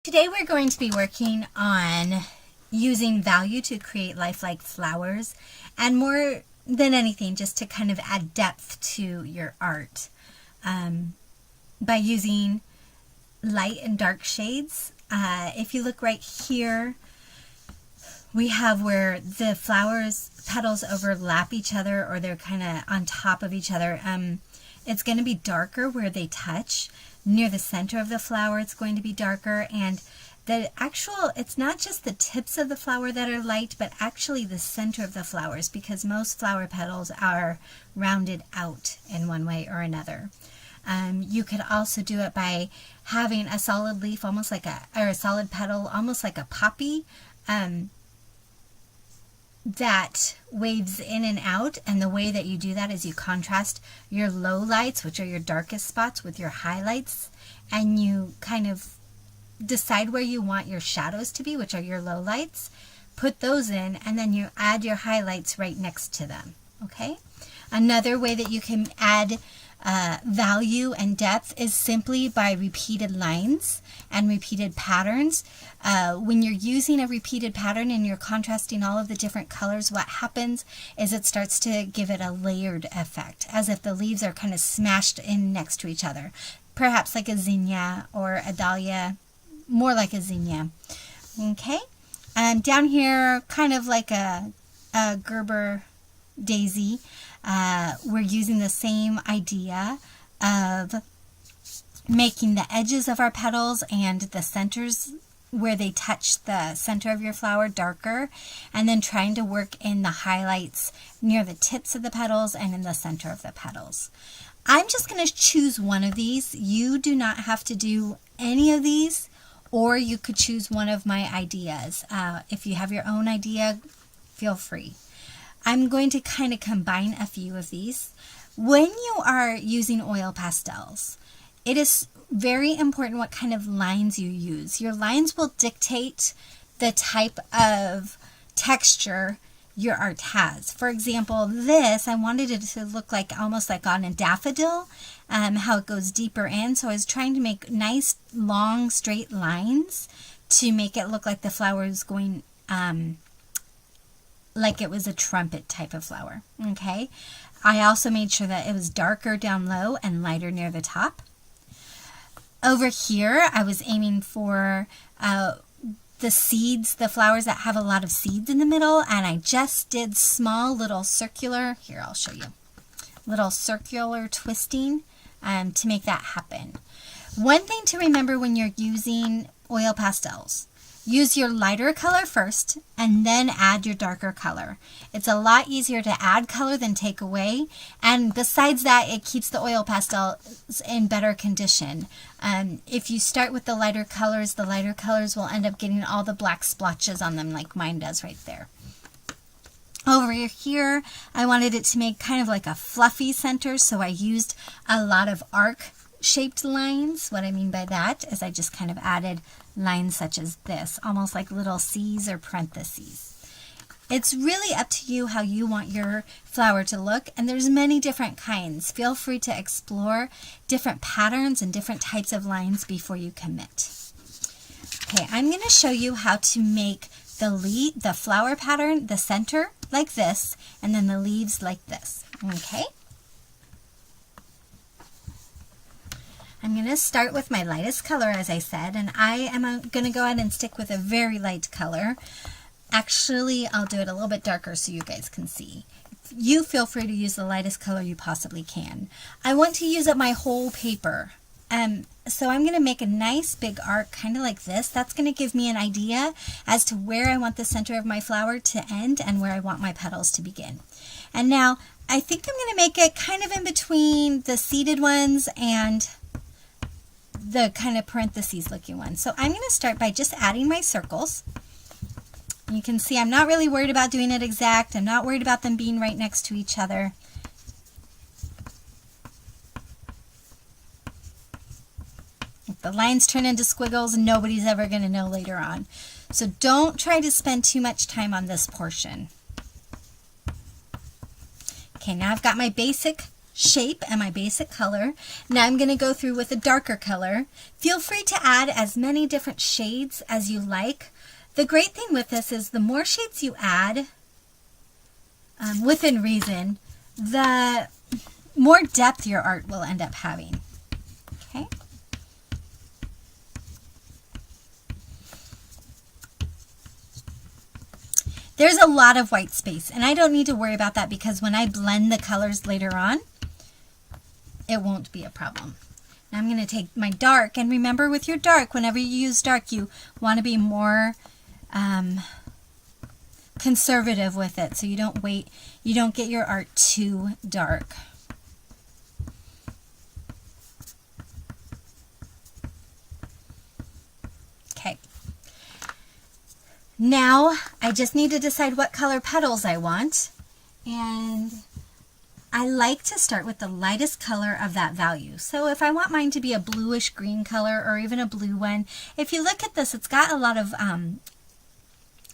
Today we're going to be working on using value to create lifelike flowers, and more than anything just to kind of add depth to your art by using light and dark shades. If you look right here, we have where the flowers petals overlap each other, or they're kind of on top of each other. It's going to be darker where they touch. Near the center of the flower it's going to be darker, and it's not just the tips of the flower that are light, but actually the center of the flowers, because most flower petals are rounded out in one way or another. You could also do it by having a solid leaf, or a solid petal, almost like a poppy, that waves in and out. And the way that you do that is you contrast your low lights, which are your darkest spots, with your highlights, and you kind of decide where you want your shadows to be, which are your low lights. Put those in, and then you add your highlights right next to them. Okay? Another way that you can add value and depth is simply by repeated lines and repeated patterns. When you're using a repeated pattern and you're contrasting all of the different colors, what happens is it starts to give it a layered effect, as if the leaves are kind of smashed in next to each other. Perhaps like a zinnia or a dahlia, more like a zinnia. Okay? Down here, kind of like a Gerber daisy. We're using the same idea of making the edges of our petals and the centers where they touch the center of your flower darker, and then trying to work in the highlights near the tips of the petals and in the center of the petals. I'm just going to choose one of these. You do not have to do any of these, or you could choose one of my ideas. If you have your own idea, feel free. I'm going to kind of combine a few of these. When you are using oil pastels, it is very important what kind of lines you use. Your lines will dictate the type of texture your art has. For example, this, I wanted it to look like almost like on a daffodil, how it goes deeper in. So I was trying to make nice, long, straight lines to make it look like the flower is going like it was a trumpet type of flower. Okay. I also made sure that it was darker down low and lighter near the top. Over here, I was aiming for the seeds, the flowers that have a lot of seeds in the middle, and I just did small little circular, here I'll show you, little circular twisting to make that happen. One thing to remember when you're using oil pastels: use your lighter color first and then add your darker color. It's a lot easier to add color than take away, and besides that, it keeps the oil pastels in better condition. If you start with the lighter colors will end up getting all the black splotches on them, like mine does right there. Over here, I wanted it to make kind of like a fluffy center, so I used a lot of arc-shaped lines. What I mean by that is I just kind of added lines such as this, almost like little C's or parentheses. It's really up to you how you want your flower to look, and there's many different kinds. Feel free to explore different patterns and different types of lines before you commit. Okay, I'm going to show you how to make the flower pattern, the center like this, and then the leaves like this. Okay? I'm going to start with my lightest color, as I said, and I am going to go ahead and stick with a very light color. Actually, I'll do it a little bit darker so you guys can see. You feel free to use the lightest color you possibly can. I want to use up my whole paper. So I'm going to make a nice big arc, kind of like this. That's going to give me an idea as to where I want the center of my flower to end and where I want my petals to begin. And now, I think I'm going to make it kind of in between the seeded ones and the kind of parentheses looking one. So I'm going to start by just adding my circles. You can see I'm not really worried about doing it exact. I'm not worried about them being right next to each other. If the lines turn into squiggles, nobody's ever going to know later on. So don't try to spend too much time on this portion. Okay, now I've got my basic shape and my basic color. Now I'm going to go through with a darker color. Feel free to add as many different shades as you like. The great thing with this is the more shades you add, within reason, the more depth your art will end up having. Okay. There's a lot of white space, and I don't need to worry about that because when I blend the colors later on, it won't be a problem. Now I'm going to take my dark, and remember with your dark, whenever you use dark, you want to be more conservative with it, so you don't get your art too dark. Okay. Now I just need to decide what color petals I want, and I like to start with the lightest color of that value. So if I want mine to be a bluish green color or even a blue one, if you look at this, it's got a lot of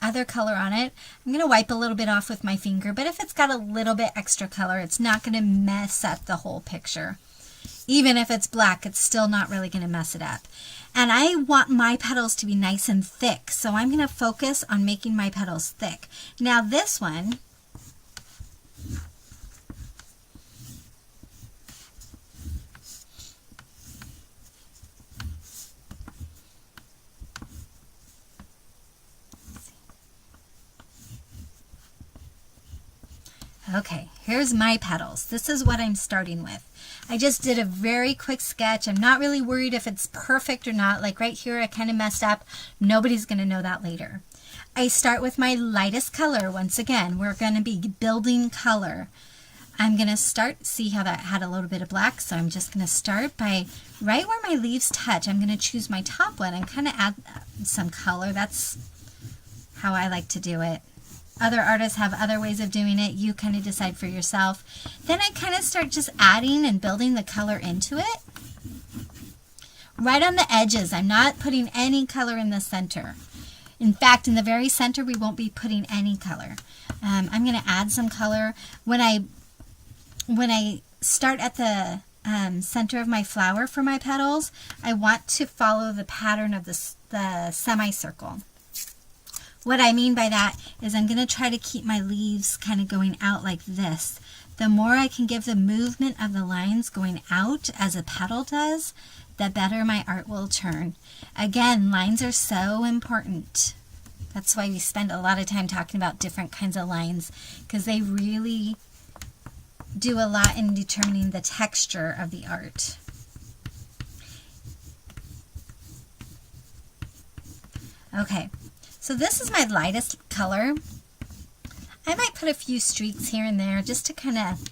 other color on it. I'm going to wipe a little bit off with my finger, but if it's got a little bit extra color, it's not going to mess up the whole picture. Even if it's black, it's still not really going to mess it up. And I want my petals to be nice and thick, so I'm going to focus on making my petals thick. Now this one, okay, here's my petals. This is what I'm starting with. I just did a very quick sketch. I'm not really worried if it's perfect or not. Like right here, I kind of messed up. Nobody's going to know that later. I start with my lightest color. Once again, we're going to be building color. I'm going to start, see how that had a little bit of black, so I'm just going to start by right where my leaves touch. I'm going to choose my top one and kind of add some color. That's how I like to do it. Other artists have other ways of doing it. You kind of decide for yourself. Then I kind of start just adding and building the color into it. Right on the edges, I'm not putting any color in the center. In fact, in the very center, we won't be putting any color. I'm going to add some color. When I start at the center of my flower for my petals, I want to follow the pattern of the semicircle. What I mean by that is I'm going to try to keep my leaves kind of going out like this. The more I can give the movement of the lines going out as a petal does, the better my art will turn. Again, lines are so important. That's why we spend a lot of time talking about different kinds of lines, because they really do a lot in determining the texture of the art. Okay. So this is my lightest color. I might put a few streaks here and there just to kind of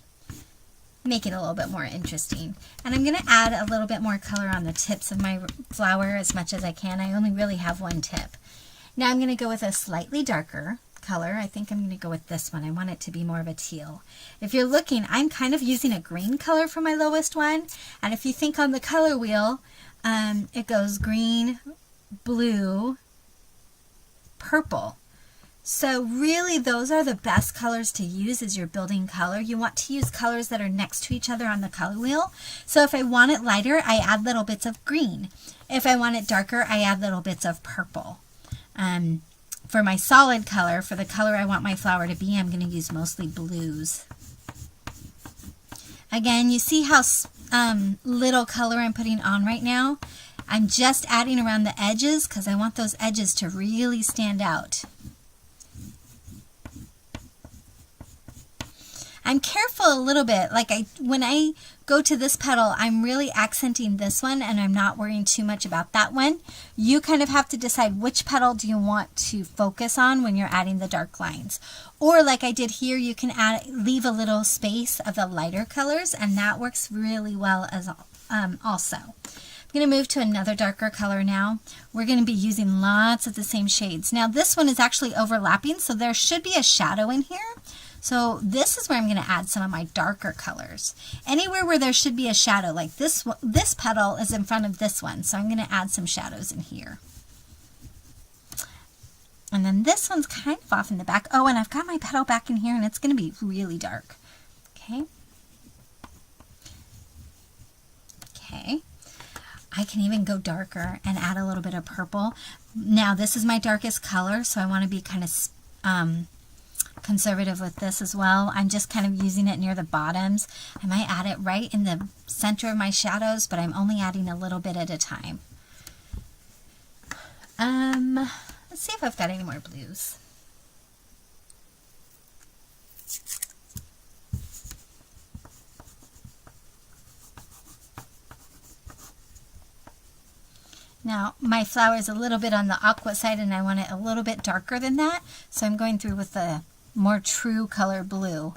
make it a little bit more interesting. And I'm going to add a little bit more color on the tips of my flower as much as I can. I only really have one tip. Now I'm going to go with a slightly darker color. I think I'm going to go with this one. I want it to be more of a teal. If you're looking, I'm kind of using a green color for my lowest one. And if you think on the color wheel, it goes green, blue, purple. So really those are the best colors to use as your building color. You want to use colors that are next to each other on the color wheel. So if I want it lighter, I add little bits of green. If I want it darker, I add little bits of purple. For my solid color, for the color I want my flower to be, I'm going to use mostly blues. Again, you see how little color I'm putting on right now? I'm just adding around the edges because I want those edges to really stand out. I'm careful a little bit. Like when I go to this petal, I'm really accenting this one and I'm not worrying too much about that one. You kind of have to decide which petal do you want to focus on when you're adding the dark lines. Or like I did here, you can leave a little space of the lighter colors, and that works really well as also. I'm going to move to another darker color now. We're going to be using lots of the same shades. Now this one is actually overlapping, so there should be a shadow in here. So this is where I'm going to add some of my darker colors. Anywhere where there should be a shadow, like this petal is in front of this one, so I'm going to add some shadows in here. And then this one's kind of off in the back. Oh, and I've got my petal back in here, and it's going to be really dark. Okay. I can even go darker and add a little bit of purple. Now this is my darkest color, so I want to be kind of conservative with this as well. I'm just kind of using it near the bottoms. I might add it right in the center of my shadows, but I'm only adding a little bit at a time. Let's see if I've got any more blues. Now, my flower is a little bit on the aqua side and I want it a little bit darker than that, so I'm going through with the more true color blue.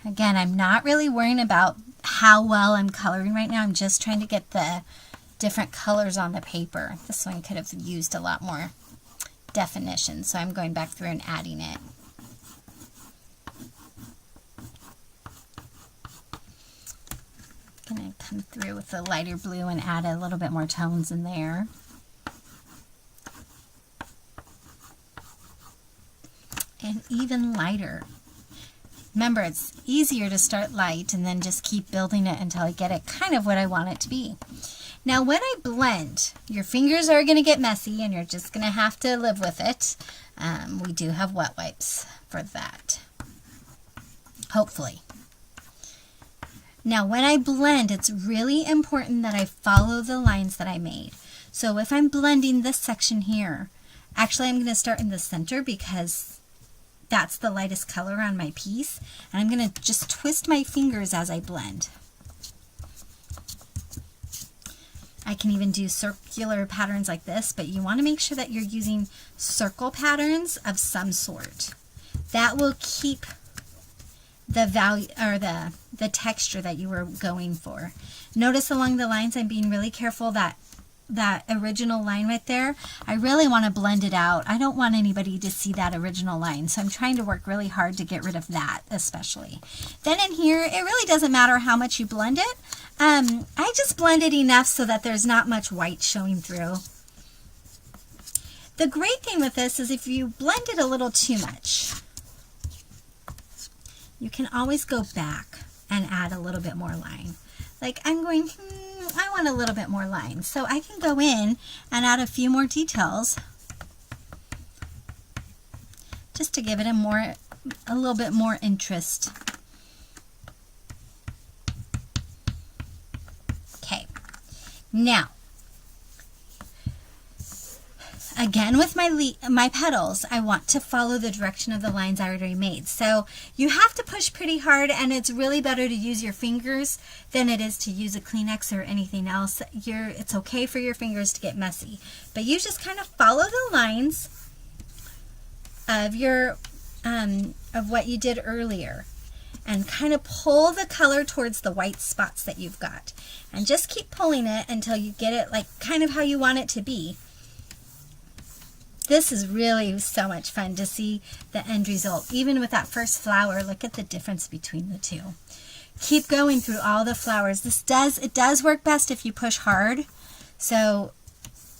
Again, I'm not really worrying about how well I'm coloring right now. I'm just trying to get the different colors on the paper. This one could have used a lot more definition, so I'm going back through and adding it. I'm going to come through with the lighter blue and add a little bit more tones in there. And even lighter. Remember, it's easier to start light and then just keep building it until I get it kind of what I want it to be. Now when I blend, your fingers are going to get messy and you're just going to have to live with it. We do have wet wipes for that, hopefully. Now when I blend, it's really important that I follow the lines that I made. So if I'm blending this section here, actually I'm going to start in the center because that's the lightest color on my piece. And I'm going to just twist my fingers as I blend. I can even do circular patterns like this, but you want to make sure that you're using circle patterns of some sort. That will keep the value or the texture that you were going for. Notice along the lines I'm being really careful that that original line right there, I really want to blend it out. I don't want anybody to see that original line, so I'm trying to work really hard to get rid of that especially. Then in here, it really doesn't matter how much you blend it. I just blend it enough so that there's not much white showing through. The great thing with this is if you blend it a little too much, you can always go back and add a little bit more line. Like I'm going, I want a little bit more line. So I can go in and add a few more details just to give it a little bit more interest. Okay, now, again with my petals, I want to follow the direction of the lines I already made. So you have to push pretty hard, and it's really better to use your fingers than it is to use a Kleenex or anything else. It's okay for your fingers to get messy, but you just kind of follow the lines of your of what you did earlier, and kind of pull the color towards the white spots that you've got, and just keep pulling it until you get it like kind of how you want it to be. This is really so much fun to see the end result. Even with that first flower, look at the difference between the two. Keep going through all the flowers. It does work best if you push hard. So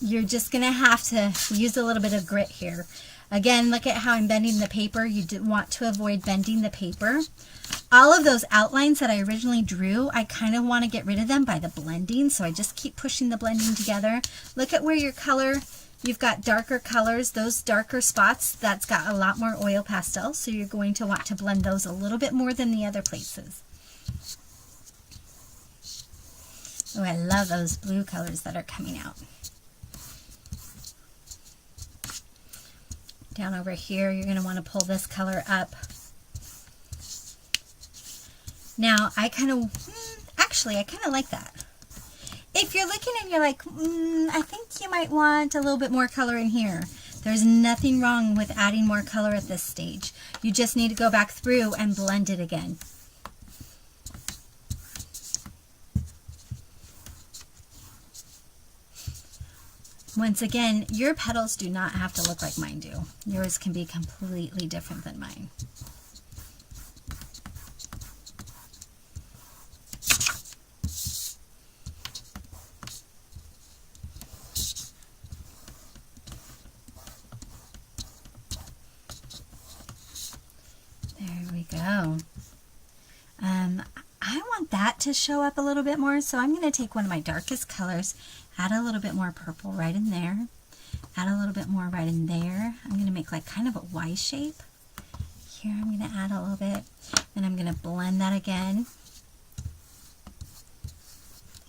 you're just going to have to use a little bit of grit here. Again, look at how I'm bending the paper. You want to avoid bending the paper. All of those outlines that I originally drew, I kind of want to get rid of them by the blending. So I just keep pushing the blending together. Look at where your color... You've got darker colors, those darker spots, that's got a lot more oil pastel, so you're going to want to blend those a little bit more than the other places. Oh, I love those blue colors that are coming out. Down over here, you're going to want to pull this color up. Now, I kind of like that. If you're looking and you're like, I think you might want a little bit more color in here, there's nothing wrong with adding more color at this stage. You just need to go back through and blend it again. Once again, your petals do not have to look like mine do. Yours can be completely different than mine. There we go. I want that that to show up a little bit more. So I'm going to take one of my darkest colors, add a little bit more purple right in there, add a little bit more right in there. I'm going to make like kind of a Y shape. Here I'm going to add a little bit, then I'm going to blend that again.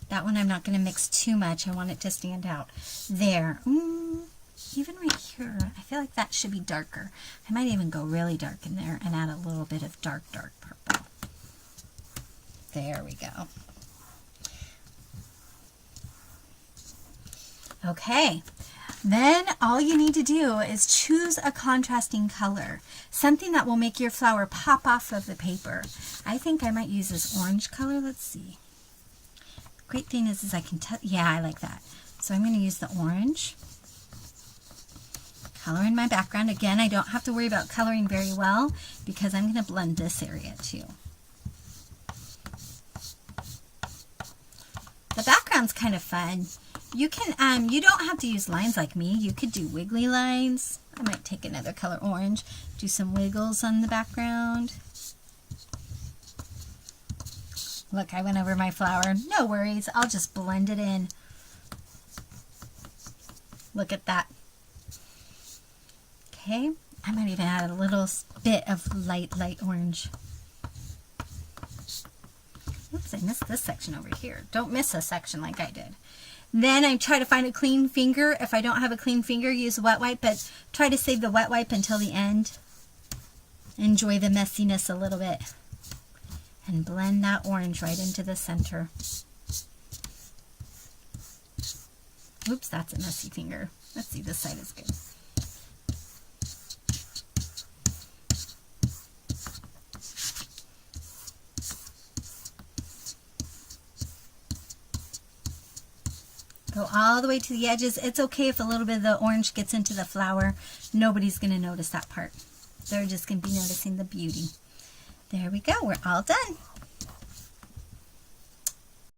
That one I'm not going to mix too much. I want it to stand out. There. Even right here, I feel like that should be darker. I might even go really dark in there and add a little bit of dark purple. There we go. Okay, then all you need to do is choose a contrasting color, something that will make your flower pop off of the paper. I think I might use this orange color. Let's see. Great thing is I can tell, yeah, I like that. So I'm going to use the orange. Color in my background. Again, I don't have to worry about coloring very well because I'm going to blend this area too. The background's kind of fun. You can, you don't have to use lines like me. You could do wiggly lines. I might take another color, orange, do some wiggles on the background. Look, I went over my flower. No worries, I'll just blend it in. Look at that. Okay, I might even add a little bit of light orange. Oops, I missed this section over here. Don't miss a section like I did. Then I try to find a clean finger. If I don't have a clean finger, use a wet wipe, but try to save the wet wipe until the end. Enjoy the messiness a little bit. And blend that orange right into the center. Oops, that's a messy finger. Let's see, this side is good. Go all the way to the edges. It's okay if a little bit of the orange gets into the flower. Nobody's going to notice that part. They're just going to be noticing the beauty. There we go. We're all done.